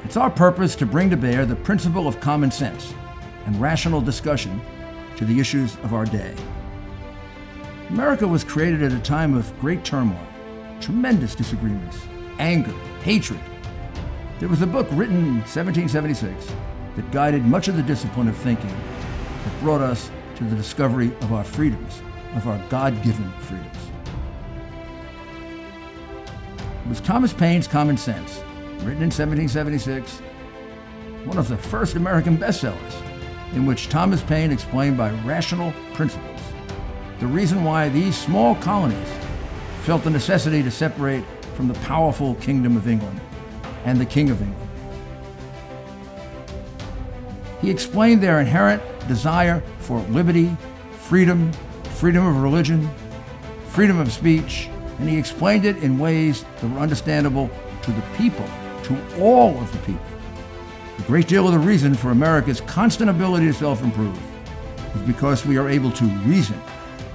It's our purpose to bring to bear the principle of common sense and rational discussion to the issues of our day. America was created at a time of great turmoil, tremendous disagreements, anger, hatred. There was a book written in 1776 that guided much of the discipline of thinking that brought us to the discovery of our freedoms, of our God-given freedoms. It was Thomas Paine's Common Sense, written in 1776, one of the first American bestsellers, in which Thomas Paine explained by rational principles the reason why these small colonies felt the necessity to separate from the powerful Kingdom of England and the King of England. He explained their inherent desire for liberty, freedom of religion, freedom of speech, and he explained it in ways that were understandable to the people, to all of the people. A great deal of the reason for America's constant ability to self-improve is because we are able to reason,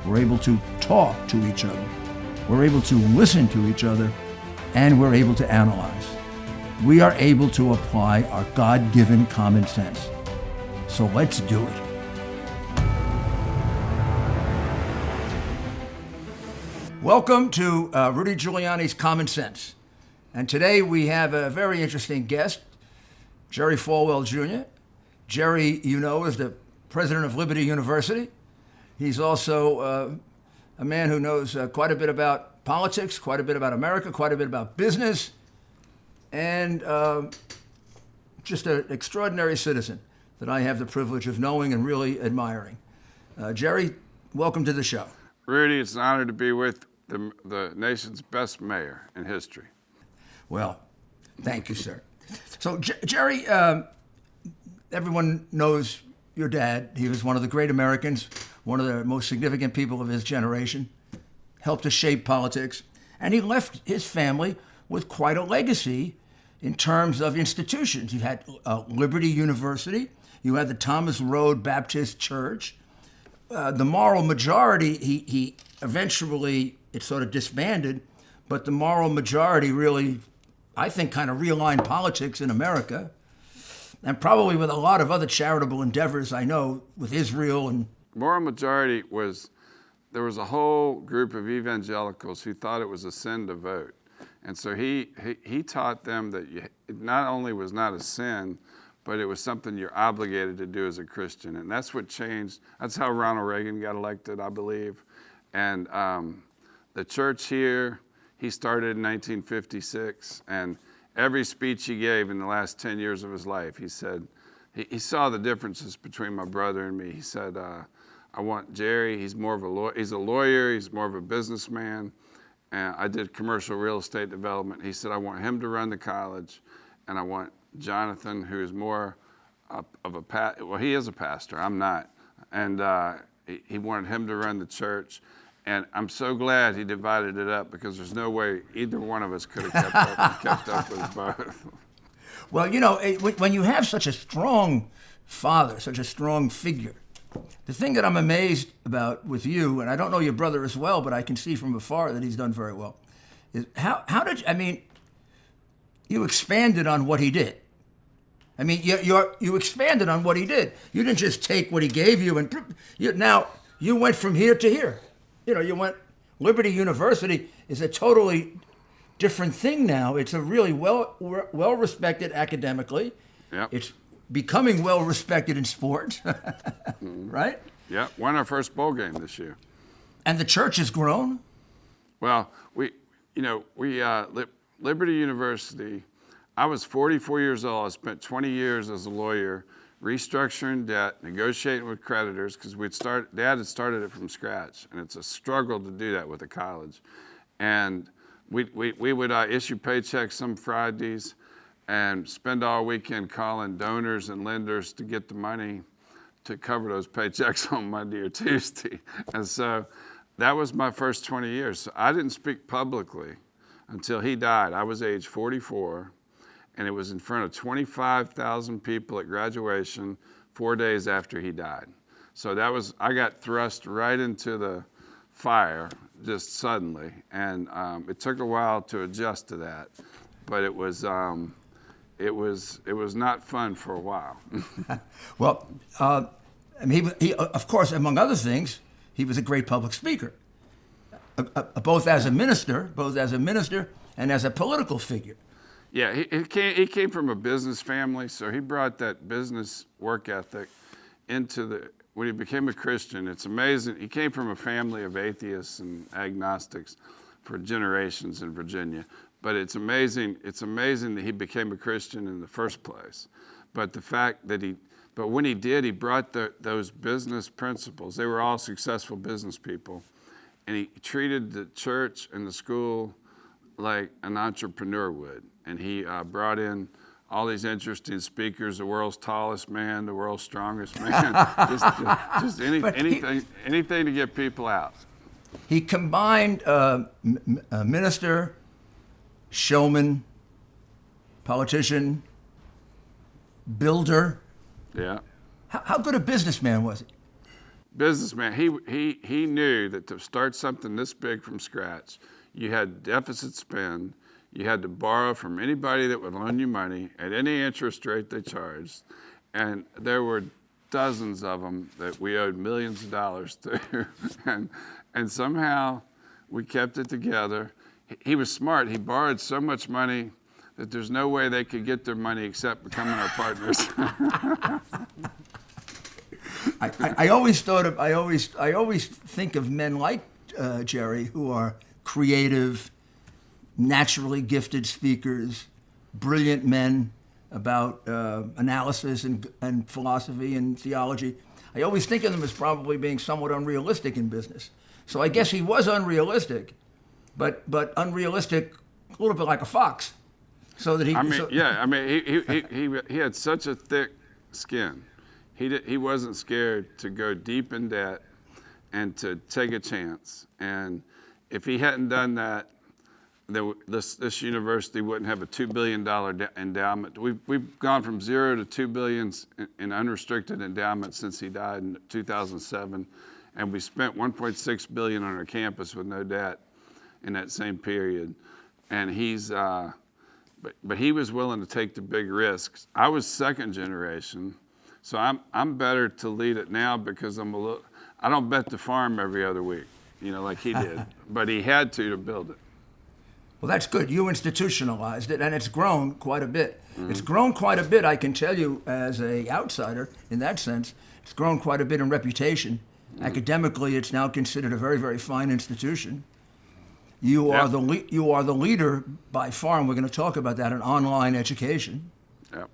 we're able to talk to each other, we're able to listen to each other, and we're able to analyze. We are able to apply our God-given common sense. So let's do it. Welcome to Rudy Giuliani's Common Sense. And today we have a very interesting guest, Jerry Falwell Jr. Jerry, you know, is the president of Liberty University. He's also a man who knows quite a bit about politics, quite a bit about America, quite a bit about business, and just an extraordinary citizen that I have the privilege of knowing and really admiring. Jerry, welcome to the show. Rudy, it's an honor to be with the nation's best mayor in history. Well, thank you, sir. So, Jerry, everyone knows your dad. He was one of the great Americans, one of the most significant people of his generation, helped to shape politics, and he left his family with quite a legacy in terms of institutions. You had Liberty University, you had the Thomas Road Baptist Church. The moral majority, he eventually, it sort of disbanded, but the moral majority really, I think, kind of realigned politics in America, and probably with a lot of other charitable endeavors, I know, with Israel. And moral majority there was a whole group of evangelicals who thought it was a sin to vote. And so he taught them that it not only was not a sin, but it was something you're obligated to do as a Christian. And that's what changed. That's how Ronald Reagan got elected, I believe. And the church here, he started in 1956, and every speech he gave in the last 10 years of his life, he said, he saw the differences between my brother and me. He said, I want Jerry, he's more of a lawyer, he's more of a businessman. And I did commercial real estate development. He said, I want him to run the college, and I want Jonathan, who is more of a well, he is a pastor, I'm not. And he wanted him to run the church. And I'm so glad he divided it up, because there's no way either one of us could have kept up with both. Well, you know, when you have such a strong father, such a strong figure, the thing that I'm amazed about with you, and I don't know your brother as well, but I can see from afar that he's done very well, is how did you expanded on what he did. I mean, you expanded on what he did. You didn't just take what he gave you and now you went from here to here. You know, you went, Liberty University is a totally different thing now. It's a really well-respected academically. Yep. It's becoming well-respected in sports, right? Yeah, won our first bowl game this year. And the church has grown? Well, Liberty University, I was 44 years old. I spent 20 years as a lawyer, restructuring debt, negotiating with creditors, because Dad had started it from scratch, and it's a struggle to do that with a college. And we would issue paychecks some Fridays and spend all weekend calling donors and lenders to get the money to cover those paychecks on Monday or Tuesday. And so that was my first 20 years. So I didn't speak publicly until he died. I was age 44. And it was in front of 25,000 people at graduation 4 days after he died. So I got thrust right into the fire just suddenly. And it took a while to adjust to that. But it was it was not fun for a while. Well, I mean, he, of course, among other things, he was a great public speaker, both as a minister and as a political figure. Yeah, he came from a business family, so he brought that business work ethic into when he became a Christian. It's amazing. He came from a family of atheists and agnostics for generations in Virginia. But it's amazing that he became a Christian in the first place. But the fact that when he did, he brought those business principles. They were all successful business people. And he treated the church and the school like an entrepreneur would. And he brought in all these interesting speakers, the world's tallest man, the world's strongest man, just anything to get people out. He combined minister, showman, politician, builder. Yeah. How good a businessman was he? Businessman. He knew that to start something this big from scratch, you had deficit spend. You had to borrow from anybody that would loan you money at any interest rate they charged. And there were dozens of them that we owed millions of dollars to. and somehow we kept it together. He was smart. He borrowed so much money that there's no way they could get their money except becoming our partners. I always think of men like Jerry, who are creative, naturally gifted speakers, brilliant men about analysis and philosophy and theology. I always think of them as probably being somewhat unrealistic in business. So I guess he was unrealistic, but unrealistic a little bit like a fox. So that he. He had such a thick skin. He wasn't scared to go deep in debt and to take a chance. And if he hadn't done that, this university wouldn't have a $2 billion endowment. We've gone from 0 to $2 billion in unrestricted endowment since he died in 2007, and we spent $1.6 billion on our campus with no debt in that same period. And but he was willing to take the big risks. I was second generation, so I'm better to lead it now because I don't bet the farm every other week, like he did, but he had to build it. Well, that's good. You institutionalized it, and it's grown quite a bit. Mm-hmm. It's grown quite a bit, I can tell you, as an outsider, in that sense. It's grown quite a bit in reputation. Mm-hmm. Academically, it's now considered a very, very fine institution. You are the leader by far, and we're going to talk about that, in online education. Yep.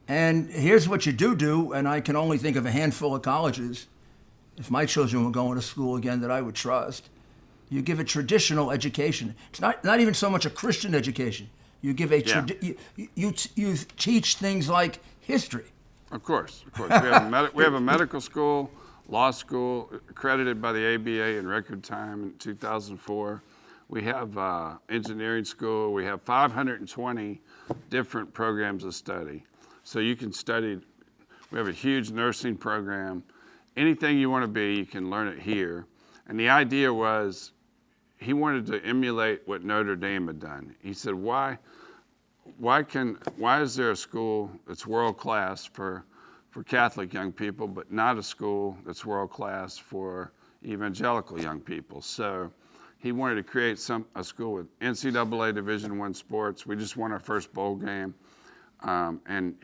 And here's what you do, and I can only think of a handful of colleges, if my children were going to school again, that I would trust. You give a traditional education. It's not even so much a Christian education. You give you teach things like history. Of course. We have a medical school, law school, accredited by the ABA in record time in 2004. We have engineering school. We have 520 different programs of study. So you can study. We have a huge nursing program. Anything you want to be, you can learn it here. And the idea was, he wanted to emulate what Notre Dame had done. He said, why is there a school that's world class for Catholic young people, but not a school that's world class for evangelical young people? So he wanted to create a school with NCAA Division I sports. We just won our first bowl game, and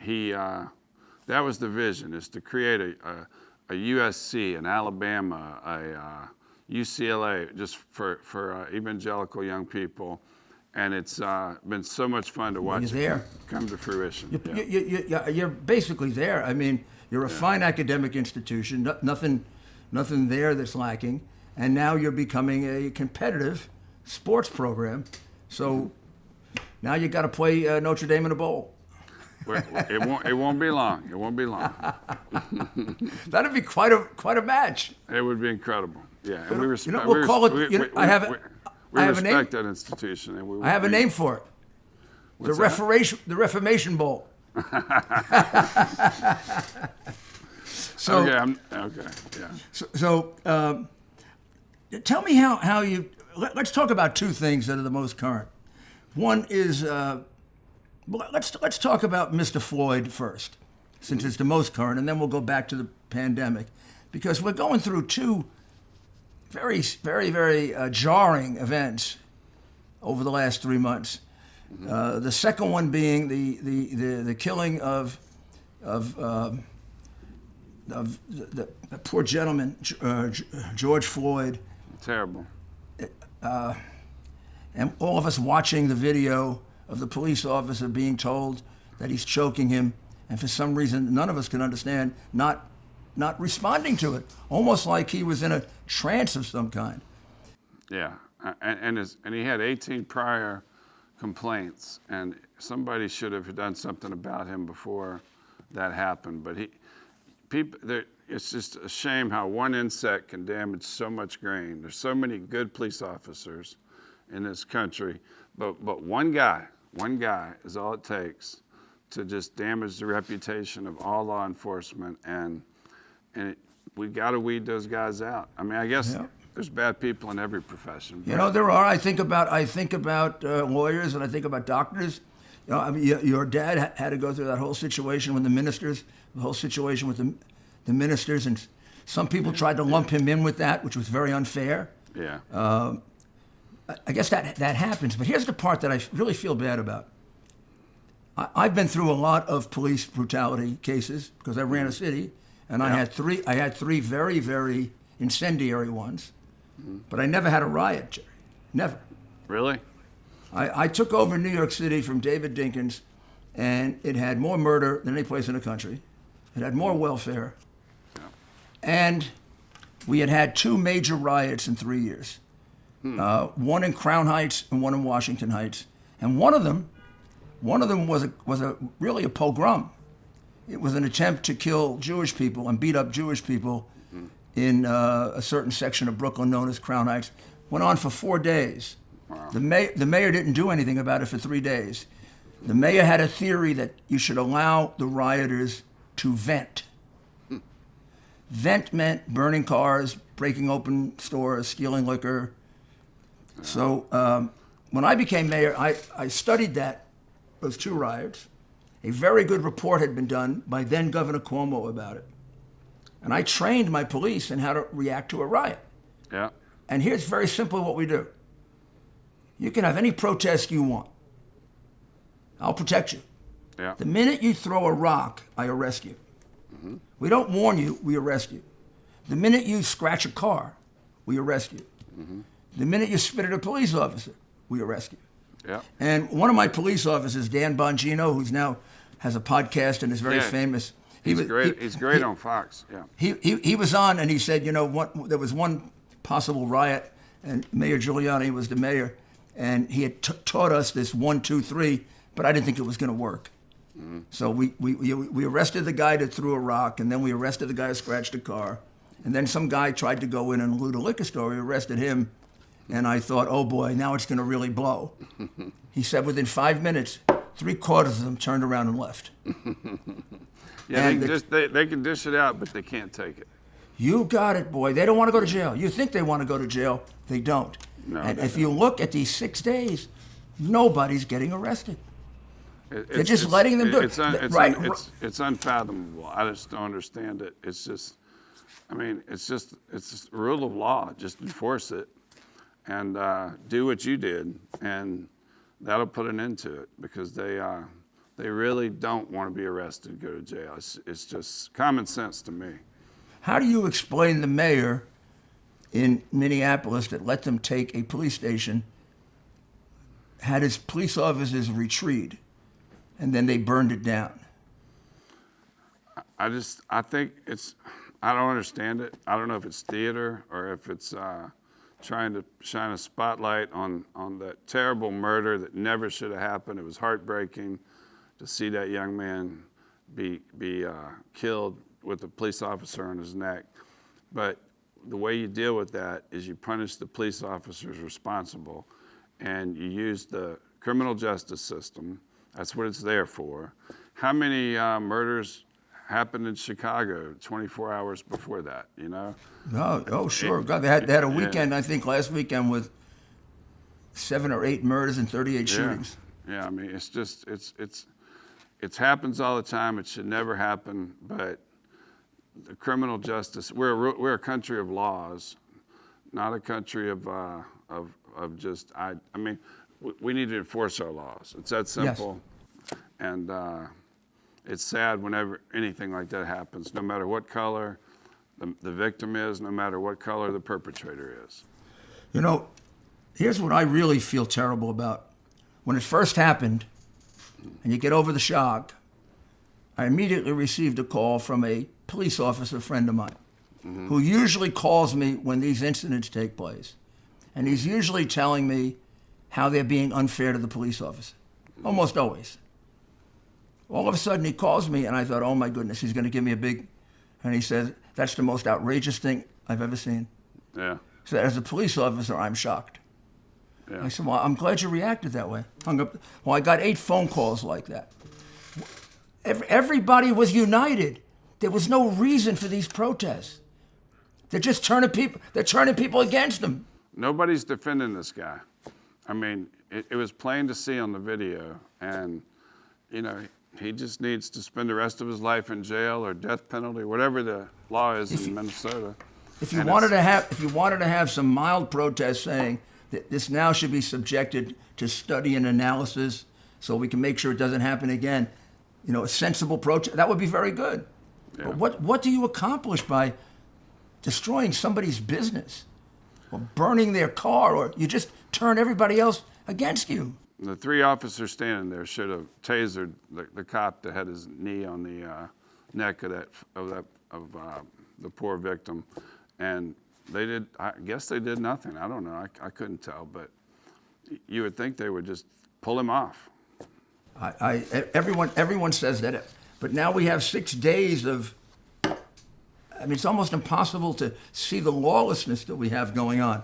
that was the vision: is to create a USC, an Alabama, a UCLA, just for evangelical young people. And it's been so much fun to watch it come to fruition. You're basically there. I mean, you're a fine academic institution, nothing there that's lacking, and now you're becoming a competitive sports program. So now you got to play Notre Dame in a bowl. It won't be long. It won't be long. That'd be quite a match. It would be incredible. Yeah, and we respect. We'll call it. I have a name. That institution, and I have a name for it. The Reformation Bowl. So, okay, yeah. So tell me how you. Let's talk about two things that are the most current. One is Well, let's talk about Mr. Floyd first, since it's the most current, and then we'll go back to the pandemic, because we're going through two very, very, very jarring events over the last 3 months. The second one being the killing of the poor gentleman, George Floyd. Terrible. And all of us watching the video of the police officer being told that he's choking him, and for some reason none of us can understand, not responding to it, almost like he was in a trance of some kind. Yeah, and he had 18 prior complaints, and somebody should have done something about him before that happened. But it's just a shame how one insect can damage so much grain. There's so many good police officers in this country, but one guy is all it takes to just damage the reputation of all law enforcement, and we got to weed those guys out. I mean, I guess there's bad people in every profession. You know, there are. I think about lawyers, and I think about doctors. You know, I mean, your dad had to go through that whole situation with the ministers, the ministers, and some people tried to lump him in with that, which was very unfair. Yeah. I guess that happens, but here's the part that I really feel bad about. I've been through a lot of police brutality cases because I ran a city, and I had three very, very incendiary ones, but I never had a riot, Jerry. Never. Really? I took over New York City from David Dinkins, and it had more murder than any place in the country. It had more welfare, and we had two major riots in 3 years. One in Crown Heights and one in Washington Heights, and one of them was really a pogrom. It was an attempt to kill Jewish people and beat up Jewish people in a certain section of Brooklyn known as Crown Heights. Went on for 4 days. Wow. The mayor didn't do anything about it for 3 days. The mayor had a theory that you should allow the rioters to vent. Vent meant burning cars, breaking open stores, stealing liquor. So when I became mayor, I studied those two riots. A very good report had been done by then Governor Cuomo about it. And I trained my police in how to react to a riot. Yeah. And here's very simply what we do. You can have any protest you want. I'll protect you. Yeah. The minute you throw a rock, I arrest you. Mm-hmm. We don't warn you, we arrest you. The minute you scratch a car, we arrest you. Mm-hmm. The minute you spit at a police officer, we arrest you. Yeah. And one of my police officers, Dan Bongino, who's now has a podcast and is very famous. He's great on Fox. Yeah. He was on, and he said, you know, there was one possible riot, and Mayor Giuliani was the mayor, and he had taught us this 1, 2, 3, but I didn't think it was going to work. Mm-hmm. So we arrested the guy that threw a rock, and then we arrested the guy who scratched a car, and then some guy tried to go in and loot a liquor store. We arrested him, and I thought, oh boy, now it's going to really blow. He said within 5 minutes, 3/4 of them turned around and left. Yeah, they can dish it out, but they can't take it. You got it, boy. They don't want to go to jail. You think they want to go to jail, they don't. No, and if you look at these 6 days, nobody's getting arrested. They're just letting them do it. It's unfathomable. I just don't understand it. It's just, I mean, it's just rule of law. Just enforce it and do what you did, and that'll put an end to it, because they really don't want to be arrested and go to jail. It's just common sense to me. How do you explain the mayor in Minneapolis that let them take a police station, had his police officers retreat, and then they burned it down? I think I don't understand it. I don't know if it's theater or if it's trying to shine a spotlight on that terrible murder that never should have happened. It was heartbreaking to see that young man be killed with a police officer on his neck. But the way you deal with that is you punish the police officers responsible, and you use the criminal justice system. That's what it's there for. How many murders happened in Chicago 24 hours before that, you know? Oh, sure. God, they had a weekend, I think last weekend, with 7 or 8 murders and 38 shootings. Yeah, I mean, it's just, it happens all the time. It should never happen, but the criminal justice, we're a country of laws, not a country of just, I mean, we need to enforce our laws. It's that simple. Yes. And it's sad whenever anything like that happens, no matter what color the victim is, no matter what color the perpetrator is. You know, here's what I really feel terrible about. When it first happened, and you get over the shock, I immediately received a call from a police officer friend of mine, who usually calls me when these incidents take place. And he's usually telling me how they're being unfair to the police officer, almost always. All of a sudden he calls me, and I thought, oh my goodness, he's going to give me a big, and he says, that's the most outrageous thing I've ever seen. Yeah. So as a police officer, I'm shocked. Yeah. I said, well, I'm glad you reacted that way. Hung up. Well, I got 8 phone calls like that. Everybody was united. There was no reason for these protests. They're just turning people against them. Nobody's defending this guy. I mean, it was plain to see on the video, and you know, he just needs to spend the rest of his life in jail or death penalty, whatever the law is in Minnesota. If you wanted to have some mild protest saying that this now should be subjected to study and analysis so we can make sure it doesn't happen again, you know, a sensible protest, that would be very good. Yeah. But what do you accomplish by destroying somebody's business or burning their car, or you just turn everybody else against you? The 3 officers standing there should have tasered the cop that had his knee on the neck of the poor victim, and they did. I guess they did nothing. I don't know. I couldn't tell, but you would think they would just pull him off. Everyone says that, but now we have 6 days of. I mean, it's almost impossible to see the lawlessness that we have going on.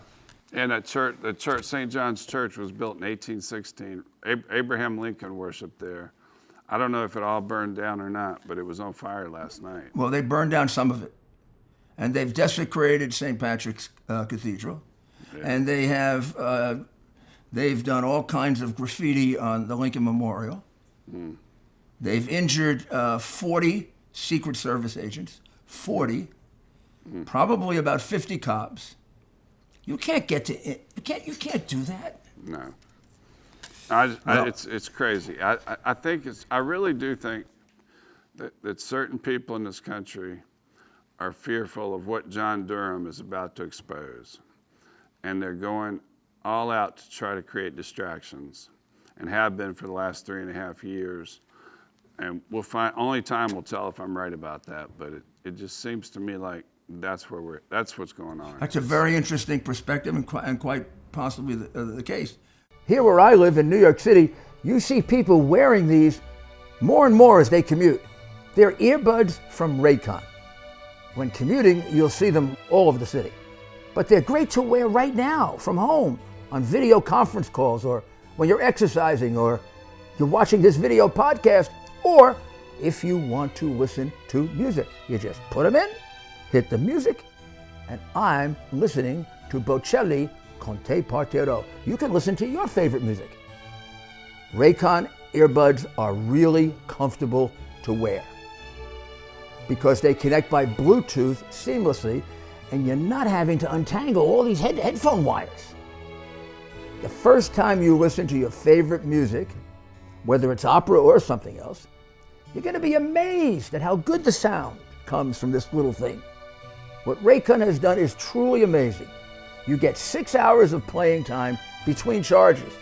And the church, St. John's Church, was built in 1816. Abraham Lincoln worshiped there. I don't know if it all burned down or not, but it was on fire last night. Well, they burned down some of it. And they've desecrated St. Patrick's Cathedral. Yeah. And they've done all kinds of graffiti on the Lincoln Memorial. Mm. They've injured 40 Secret Service agents, 40, probably about 50 cops. You can't get to it. You can't do that. No. It's crazy. I really do think that certain people in this country are fearful of what John Durham is about to expose. And they're going all out to try to create distractions, and have been for the last 3.5 years. And we'll find, only time will tell if I'm right about that, but it just seems to me like that's what's going on. That's a very interesting perspective, and quite possibly the case. Here where I live in New York City, you see people wearing these more and more as they commute. They're earbuds from Raycon. When commuting, you'll see them all over the city. But they're great to wear right now from home on video conference calls, or when you're exercising, or you're watching this video podcast, or if you want to listen to music. You just put them in, hit the music, and I'm listening to Bocelli con te partirò. You can listen to your favorite music. Raycon earbuds are really comfortable to wear because they connect by Bluetooth seamlessly, and you're not having to untangle all these headphone wires. The first time you listen to your favorite music, whether it's opera or something else, you're going to be amazed at how good the sound comes from this little thing. What Raycon has done is truly amazing. You get 6 hours of playing time between charges.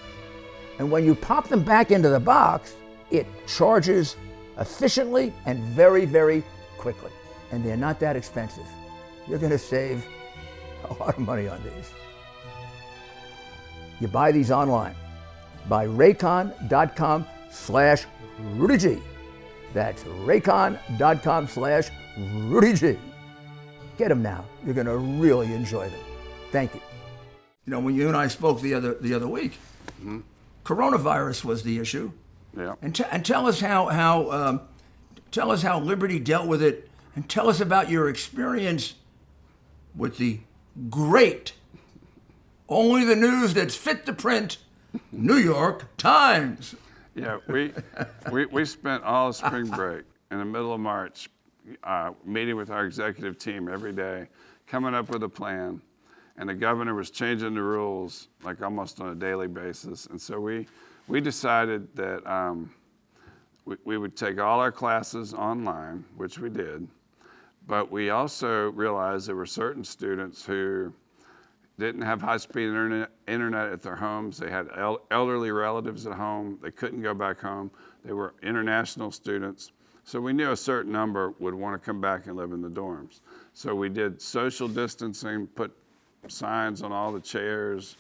And when you pop them back into the box, it charges efficiently and very, very quickly. And they're not that expensive. You're going to save a lot of money on these. You buy these online by raycon.com/Rudy G. That's raycon.com/Rudy G. Get them now. You're going to really enjoy them. Thank you. You know, when you and I spoke the other week, coronavirus was the issue. Yeah. And tell us how Liberty dealt with it, and tell us about your experience with the great, only the news that's fit to print, New York Times. Yeah, we spent all of spring break in the middle of March meeting with our executive team every day, coming up with a plan. And the governor was changing the rules like almost on a daily basis. And so we decided that we would take all our classes online, which we did. But we also realized there were certain students who didn't have high-speed internet at their homes. They had elderly relatives at home. They couldn't go back home. They were international students. So we knew a certain number would want to come back and live in the dorms. So we did social distancing, put signs on all the chairs.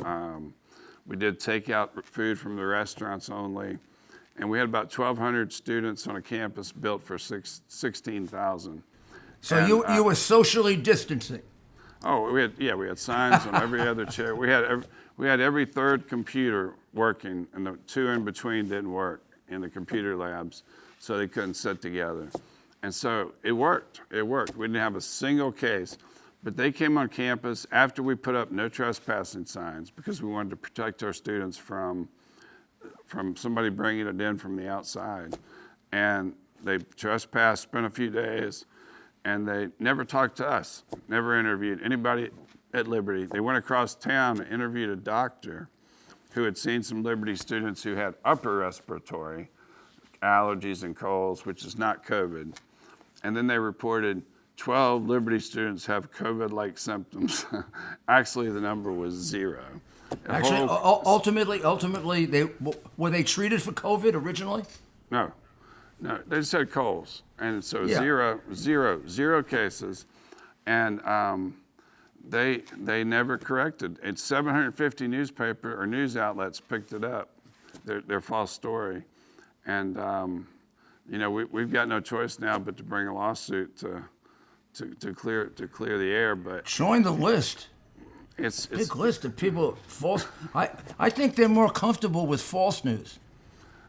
We did takeout food from the restaurants only. And we had about 1,200 students on a campus built for 16,000. So And, you were socially distancing. Oh, we had signs on every other chair. We had every third computer working, and the two in between didn't work in the computer labs, so they couldn't sit together. And so it worked. It worked. We didn't have a single case. But they came on campus after we put up no trespassing signs because we wanted to protect our students from somebody bringing it in from the outside. And they trespassed, spent a few days, and they never talked to us, never interviewed anybody at Liberty. They went across town and interviewed a doctor who had seen some Liberty students who had upper respiratory allergies and colds, which is not COVID. And then they reported 12 Liberty students have COVID-like symptoms. Actually, the number was 0. Actually, ultimately, were they treated for COVID originally? No, they just had colds, and so Yeah. zero cases, and they never corrected. It's 750 newspaper or news outlets picked it up, their false story, and we've got no choice now but to bring a lawsuit to clear the air. But Join the list. It's Big list of people false. I think they're more comfortable with false news.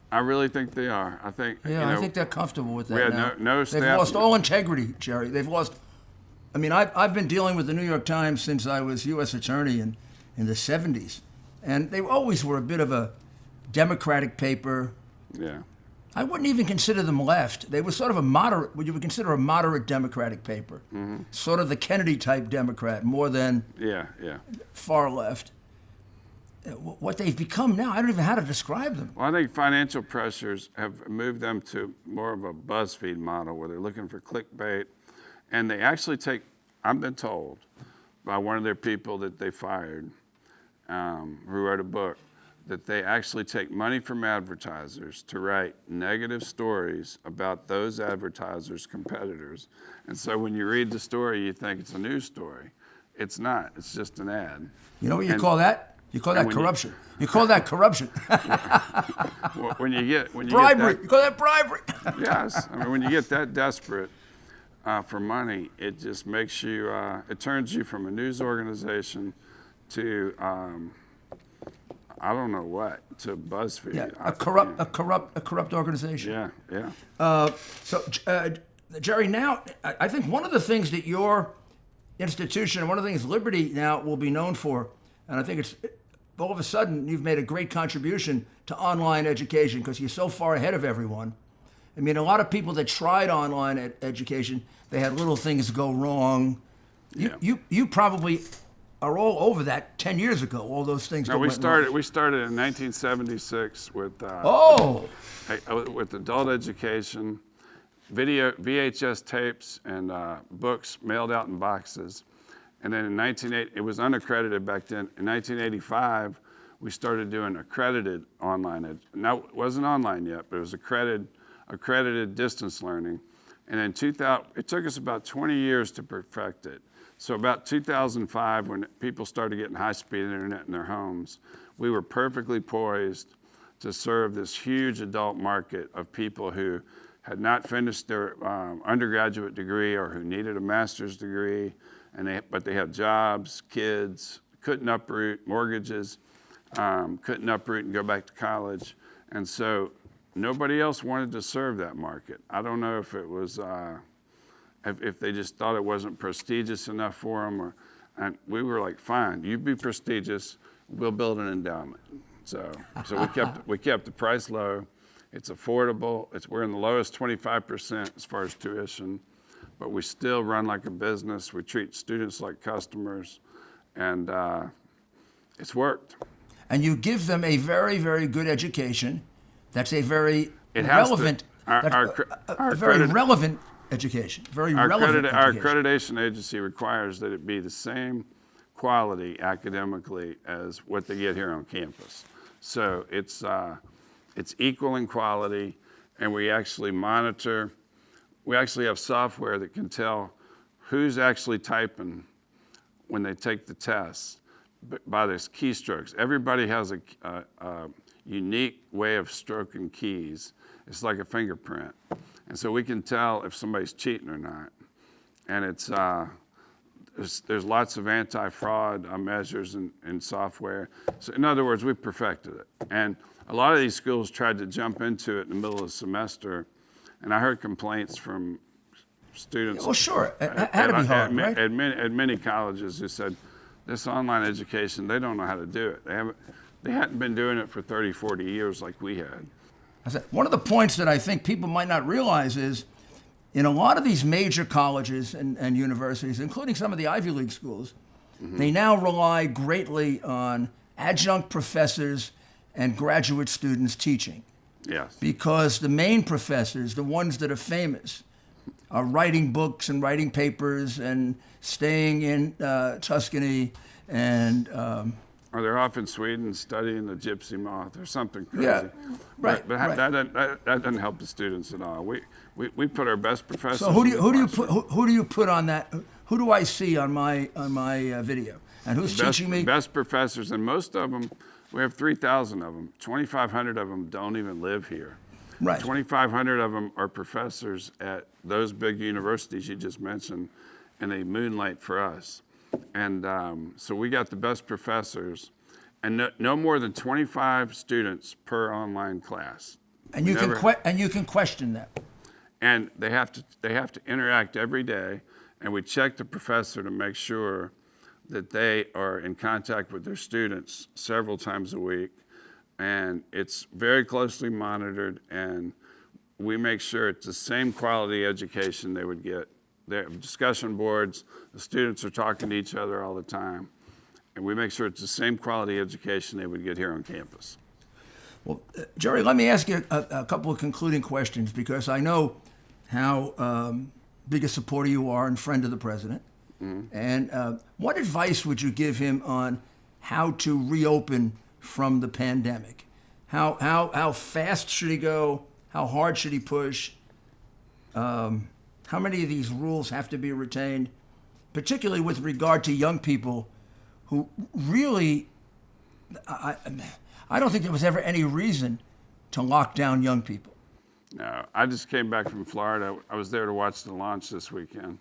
I really think they are. I think I think they're comfortable with that we had now. no staff. They've lost all integrity, Jerry. They've lost. I mean, I've been dealing with the New York Times since I was U.S. attorney in the 70s, and they always were a bit of a Democratic paper. Yeah. I wouldn't even consider them left. They were sort of a moderate, what you would consider a moderate Democratic paper. Mm-hmm. Sort of the Kennedy-type Democrat, more than far left. What they've become now, I don't even know how to describe them. Well, I think financial pressures have moved them to more of a BuzzFeed model where they're looking for clickbait. And they actually take, I've been told by one of their people that they fired, who wrote a book, that they actually take money from advertisers to write negative stories about those advertisers' competitors. And so when you read the story, you think it's a news story. It's not. It's just an ad. You know what you call that? You call that corruption. You call that corruption. When you get bribery. You call that bribery. Yes. I mean, when you get that desperate for money, it just makes you. It turns you from a news organization to. I don't know what, to BuzzFeed. Yeah, a corrupt organization. Yeah. So, Jerry, now I think one of the things that your institution and one of the things Liberty now will be known for, and I think it's all of a sudden you've made a great contribution to online education because you're so far ahead of everyone. I mean, a lot of people that tried online education, they had little things go wrong. You probably are all over that 10 years ago, all those things. No, we started in 1976 with with adult education, video, VHS tapes, and books mailed out in boxes. And then in 1980, it was unaccredited back then. In 1985, we started doing accredited online. Now, it wasn't online yet, but it was accredited distance learning. And in 2000, it took us about 20 years to perfect it. So about 2005, when people started getting high-speed internet in their homes, we were perfectly poised to serve this huge adult market of people who had not finished their undergraduate degree or who needed a master's degree, but they had jobs, kids, couldn't uproot mortgages, couldn't uproot and go back to college. And so nobody else wanted to serve that market. I don't know if it was... if they just thought it wasn't prestigious enough for them, and we were like, fine, you be prestigious, we'll build an endowment. So we kept the price low, It's affordable. We're in the lowest 25% as far as tuition, but we still run like a business. We treat students like customers, and it's worked. And you give them a very, very good education. That's a very relevant education. Our accreditation agency requires that it be the same quality academically as what they get here on campus. So it's equal in quality, and we actually monitor. We actually have software that can tell who's actually typing when they take the test by these keystrokes. Everybody has a unique way of stroking keys. It's like a fingerprint. And so we can tell if somebody's cheating or not. And it's there's lots of anti-fraud measures in software. So in other words, we've perfected it. And a lot of these schools tried to jump into it in the middle of the semester, and I heard complaints from students. Well, sure, it had to be hard, right? At many colleges who said, this online education, they don't know how to do it. They hadn't been doing it for 30, 40 years like we had. One of the points that I think people might not realize is, in a lot of these major colleges and universities, including some of the Ivy League schools, they now rely greatly on adjunct professors and graduate students teaching. Yes. Because the main professors, the ones that are famous, are writing books and writing papers and staying in Tuscany and... or they're off in Sweden studying the gypsy moth or something crazy. Yeah, right. But that doesn't help the students at all. We put our best professors. So who do you put on that? Who do I see on my video? And who's teaching me? Best professors, and most of them, we have 3,000 of them. 2,500 of them don't even live here. Right. 2,500 of them are professors at those big universities you just mentioned, and they moonlight for us. And so we got the best professors, and no more than 25 students per online class. And you can question them. And they have to interact every day, and we check the professor to make sure that they are in contact with their students several times a week. And it's very closely monitored, and we make sure it's the same quality education they would get. They have discussion boards, the students are talking to each other all the time, and we make sure it's the same quality education they would get here on campus. Well, Jerry, let me ask you a couple of concluding questions, because I know how big a supporter you are and friend of the president. Mm-hmm. And what advice would you give him on how to reopen from the pandemic? How fast should he go? How hard should he push? How many of these rules have to be retained, particularly with regard to young people who really, I don't think there was ever any reason to lock down young people. No, I just came back from Florida. I was there to watch the launch this weekend,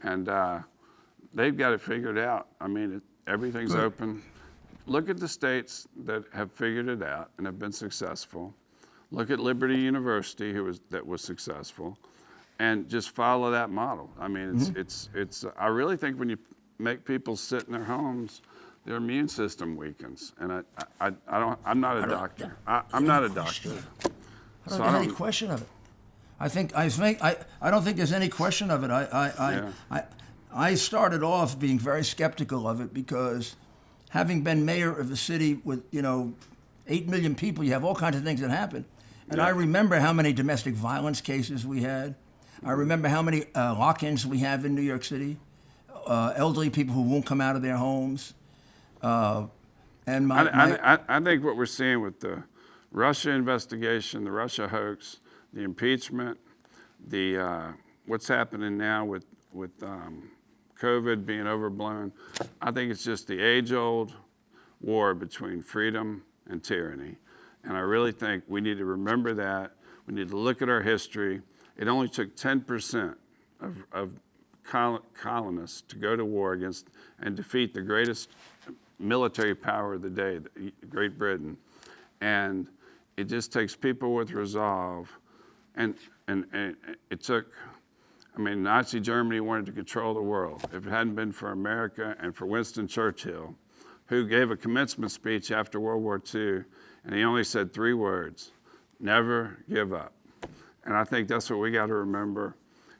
and they've got it figured out. I mean, everything's Good. Open. Look at the states that have figured it out and have been successful. Look at Liberty University, that was successful, and just follow that model. I mean, it's. I really think when you make people sit in their homes, their immune system weakens. And I'm not a doctor. I'm not a doctor. I don't have any question of it. I don't think there's any question of it. I started off being very skeptical of it because, having been mayor of a city with 8 million people, you have all kinds of things that happen. And I remember how many domestic violence cases we had. I remember how many lock-ins we have in New York City, elderly people who won't come out of their homes. I think what we're seeing with the Russia investigation, the Russia hoax, the impeachment, the what's happening now with COVID being overblown, I think it's just the age-old war between freedom and tyranny. And I really think we need to remember that. We need to look at our history. It only took 10% of colonists to go to war against and defeat the greatest military power of the day, Great Britain. And it just takes people with resolve. And it took, Nazi Germany wanted to control the world. If it hadn't been for America and for Winston Churchill, who gave a commencement speech after World War II, and he only said 3 words: Never give up. And I think that's what we got to remember,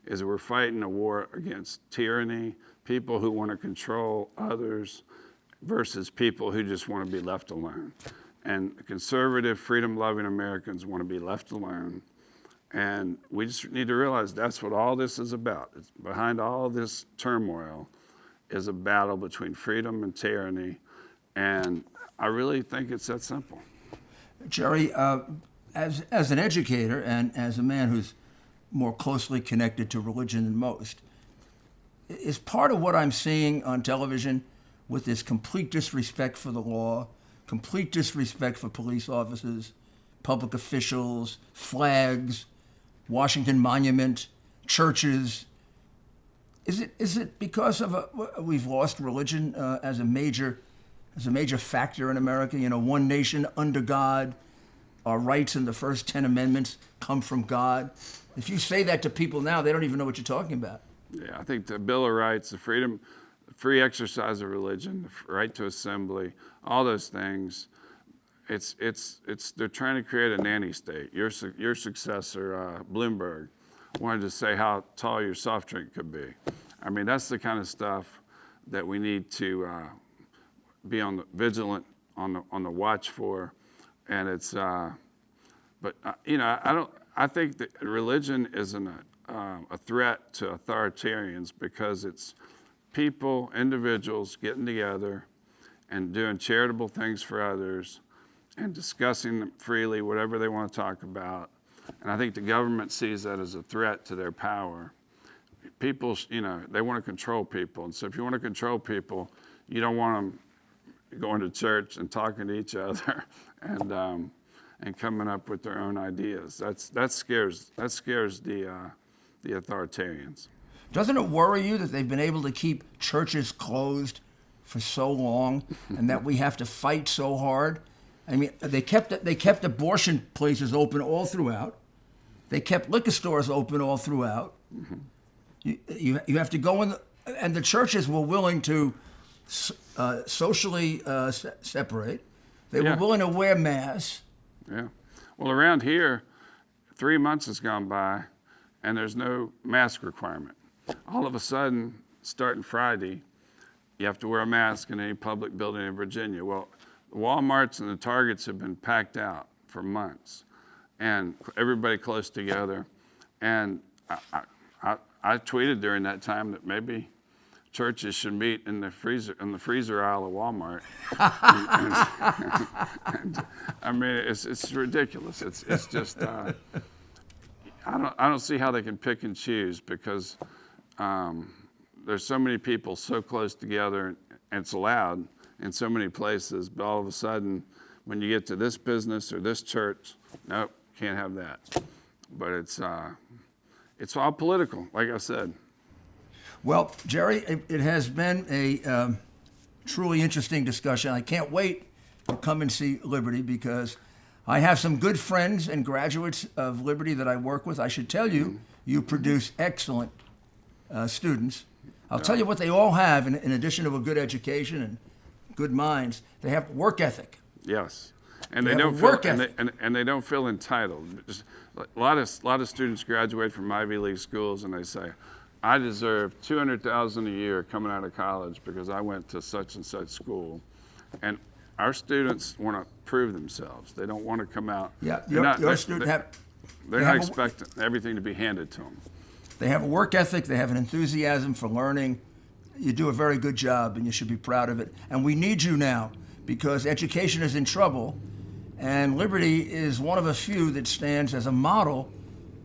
is we're fighting a war against tyranny, people who want to control others versus people who just want to be left alone. And conservative, freedom-loving Americans want to be left alone. And we just need to realize that's what all this is about. It's behind all this turmoil is a battle between freedom and tyranny. And I really think it's that simple. Jerry, as an educator and as a man who's more closely connected to religion than most, is part of what I'm seeing on television with this complete disrespect for the law, complete disrespect for police officers, public officials, flags, Washington Monument, churches. Is it because of we've lost religion as a major factor in America? You know, one nation under God. Our rights in the first 10 amendments come from God. If you say that to people now, they don't even know what you're talking about. Yeah, I think the Bill of Rights, the free exercise of religion, the right to assembly, all those things, they're trying to create a nanny state. Your successor, Bloomberg, wanted to say how tall your soft drink could be. I mean, that's the kind of stuff that we need to be vigilant on the watch for. And it's, I think that religion isn't a threat to authoritarians because it's people, individuals getting together and doing charitable things for others and discussing freely whatever they want to talk about. And I think the government sees that as a threat to their power. People, they want to control people. And so if you want to control people, you don't want them going to church and talking to each other and coming up with their own ideas. That scares the authoritarians. Doesn't it worry you that they've been able to keep churches closed for so long, and that we have to fight so hard? I mean, they kept abortion places open all throughout. They kept liquor stores open all throughout. Mm-hmm. You have to go in, and the churches were willing to socially separate. They were willing to wear masks. Yeah. Well, around here, 3 months has gone by, and there's no mask requirement. All of a sudden, starting Friday, you have to wear a mask in any public building in Virginia. Well, the Walmarts and the Targets have been packed out for months, and everybody close together. And I tweeted during that time that maybe churches should meet in the freezer aisle of Walmart. and, I mean, it's ridiculous. It's just I don't see how they can pick and choose because there's so many people so close together, and it's allowed in so many places. But all of a sudden, when you get to this business or this church, nope, can't have that. But it's all political, like I said. Well, Jerry, it has been a truly interesting discussion. I can't wait to come and see Liberty because I have some good friends and graduates of Liberty that I work with. I should tell you, you produce excellent students. I'll tell you what they all have, in addition to a good education and good minds, they have work ethic. Yes, and they don't feel entitled. Just a lot of students graduate from Ivy League schools and they say, I deserve $200,000 a year coming out of college because I went to such and such school. And our students want to prove themselves. They don't want to come out. Yeah, your students they're not expecting everything to be handed to them. They have a work ethic. They have an enthusiasm for learning. You do a very good job, and you should be proud of it. And we need you now because education is in trouble, and Liberty is one of a few that stands as a model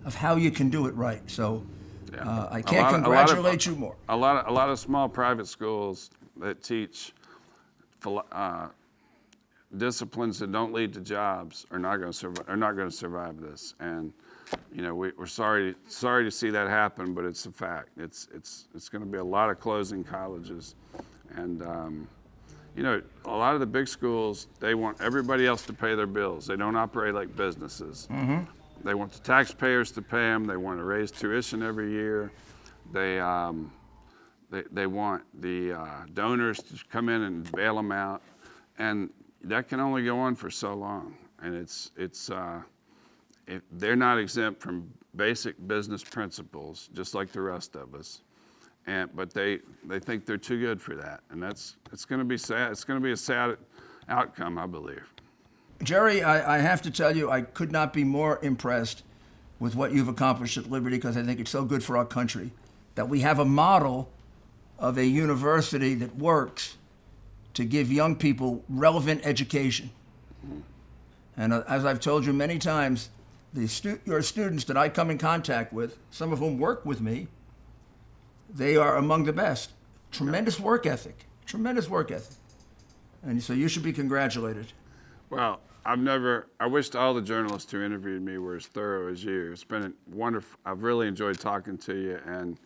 of how you can do it right. So. Yeah. I can't congratulate you more. A lot of small private schools that teach disciplines that don't lead to jobs are not going to survive this. And we're sorry to see that happen, but it's a fact. It's going to be a lot of closing colleges, and a lot of the big schools, they want everybody else to pay their bills. They don't operate like businesses. Mm-hmm. They want the taxpayers to pay them. They want to raise tuition every year. They want the donors to come in and bail them out, and that can only go on for so long. And they're not exempt from basic business principles, just like the rest of us. But they think they're too good for that, and it's going to be sad. It's going to be a sad outcome, I believe. Jerry, I have to tell you, I could not be more impressed with what you've accomplished at Liberty, because I think it's so good for our country that we have a model of a university that works to give young people relevant education. And as I've told you many times, your students that I come in contact with, some of whom work with me, they are among the best. Tremendous work ethic, tremendous work ethic. And so you should be congratulated. Well, I wished all the journalists who interviewed me were as thorough as you. It's been wonderful. I've really enjoyed talking to you. And,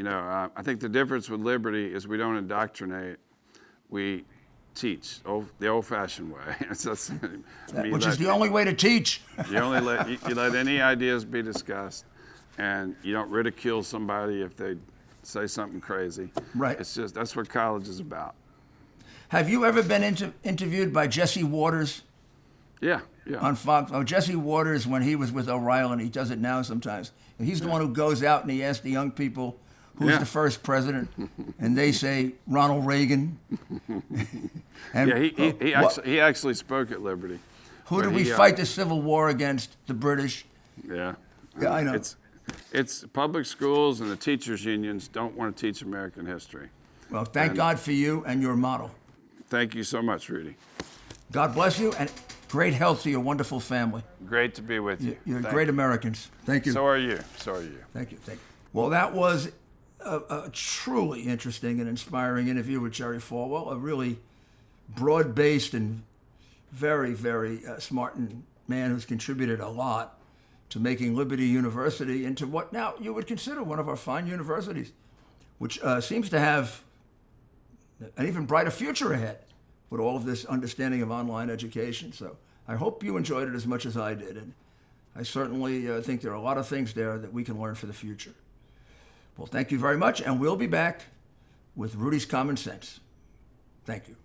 I think the difference with Liberty is we don't indoctrinate. We teach the old-fashioned way. Which is the only way to teach. You only let any ideas be discussed, and you don't ridicule somebody if they say something crazy. Right. That's what college is about. Have you ever been interviewed by Jesse Waters? Yeah. On Fox. Oh, Jesse Waters, when he was with O'Reilly, he does it now sometimes. And he's the one who goes out and he asks the young people, who's the first president? And they say Ronald Reagan. And, he actually spoke at Liberty. Who did we fight the Civil War against? The British. Yeah. Yeah, I know. It's public schools and the teachers' unions don't want to teach American history. Well, thank God for you and your model. Thank you so much, Rudy. God bless you, and great health to your wonderful family. Great to be with you. You're great Americans. Thank you. So are you. Thank you. Well, that was a truly interesting and inspiring interview with Jerry Falwell, a really broad-based and very, very smart man who's contributed a lot to making Liberty University into what now you would consider one of our fine universities, which seems to have an even brighter future ahead with all of this understanding of online education. So I hope you enjoyed it as much as I did. And I certainly think there are a lot of things there that we can learn for the future. Well, thank you very much, and we'll be back with Rudy's Common Sense. Thank you.